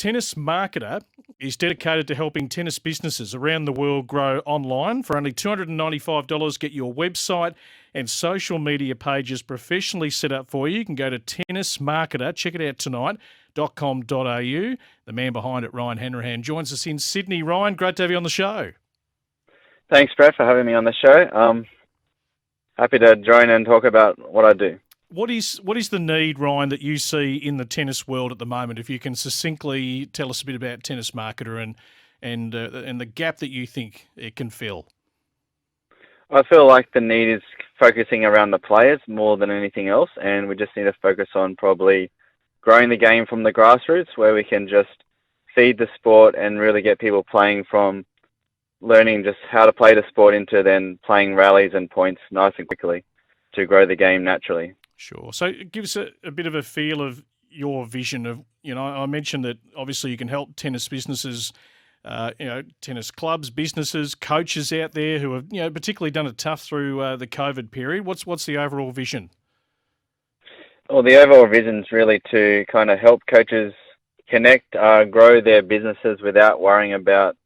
Tennis Marketer is dedicated to helping tennis businesses around the world grow online. For only $295, get your website and social media pages professionally set up for you. You can go to Tennis Marketer, check it out tonight, .com.au. The man behind it, Ryan Hanrahan, joins us in Sydney. Ryan, great to have you on the show. Thanks, Brett, for having me on the show. Happy to join and talk about what I do. What is the need, Ryan, that you see in the tennis world at the moment? If you can succinctly tell us a bit about Tennis Marketer and the gap that you think it can fill. I feel like the need is focusing around the players more than anything else, and we just need to focus on probably growing the game from the grassroots, where we can just feed the sport and really get people playing from learning just how to play the sport into then playing rallies and points nice and quickly to grow the game naturally. Sure. So give us a bit of a feel of your vision of, I mentioned that obviously you can help tennis businesses, tennis clubs, businesses, coaches out there who have, particularly done it tough through the COVID period. What's the overall vision? Well, the overall vision is really to kind of help coaches connect, grow their businesses without worrying about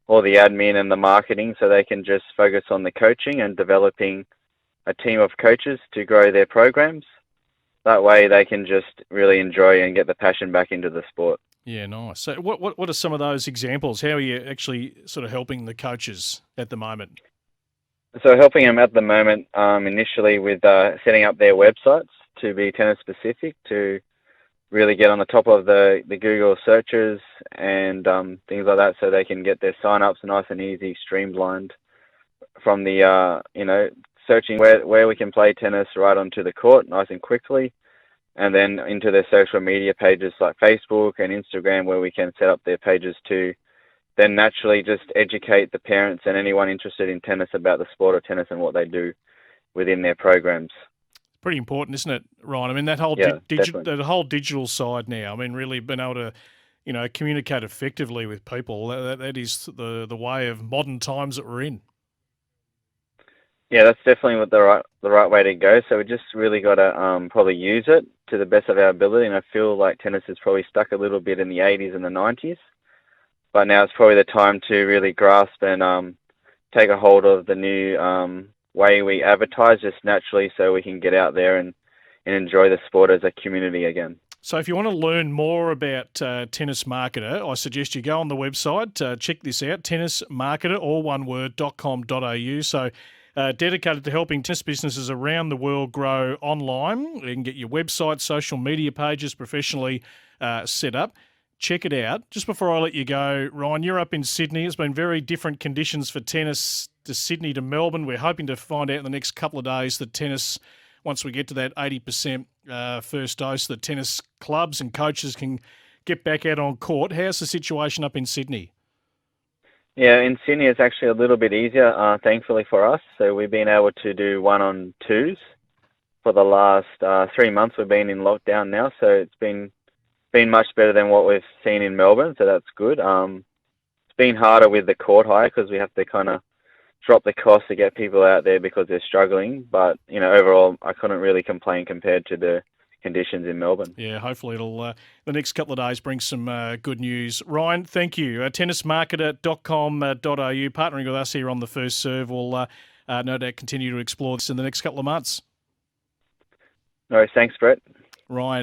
all the admin and the marketing, so they can just focus on the coaching and developing a team of coaches to grow their programs. That way they can just really enjoy and get the passion back into the sport. Yeah, nice. So what are some of those examples? How are you actually sort of helping the coaches at the moment? So helping them at the moment, initially with setting up their websites to be tennis specific, to really get on the top of the Google searches and things like that, so they can get their sign-ups nice and easy, streamlined from the, searching where we can play tennis right onto the court nice and quickly, and then into their social media pages like Facebook and Instagram, where we can set up their pages to then naturally just educate the parents and anyone interested in tennis about the sport of tennis and what they do within their programs. Pretty important, isn't it, Ryan? I mean, that whole that whole digital side now, I mean, really being able to, communicate effectively with people, that is the way of modern times that we're in. Yeah, that's definitely the right way to go. So we just really got to probably use it to the best of our ability. And I feel like tennis is probably stuck a little bit in the 80s and the 90s, but now it's probably the time to really grasp and take a hold of the new way we advertise just naturally, so we can get out there and enjoy the sport as a community again. So if you want to learn more about Tennis Marketer, I suggest you go on the website, check this out, tennismarketer, all one word, .com.au. So dedicated to helping tennis businesses around the world grow online. You can get your website, social media pages professionally set up. Check it out. Just before I let you go, Ryan, you're up in Sydney. It's been very different conditions for tennis to Sydney to Melbourne. We're hoping to find out in the next couple of days that tennis, once we get to that 80% first dose, that tennis clubs and coaches can get back out on court. How's the situation up in Sydney? Yeah, in Sydney it's actually a little bit easier, thankfully for us. So we've been able to do 1-on-2s for the last 3 months. We've been in lockdown now, so it's been much better than what we've seen in Melbourne, so that's good. It's been harder with the court hire because we have to kind of drop the cost to get people out there because they're struggling. But, overall, I couldn't really complain compared to the conditions in Melbourne. Yeah, hopefully it'll the next couple of days bring some good news. Ryan, thank you. Tennismarketer.com.au, partnering with us here on The First Serve. We'll no doubt continue to explore this in the next couple of months. No, thanks, Brett. Ryan.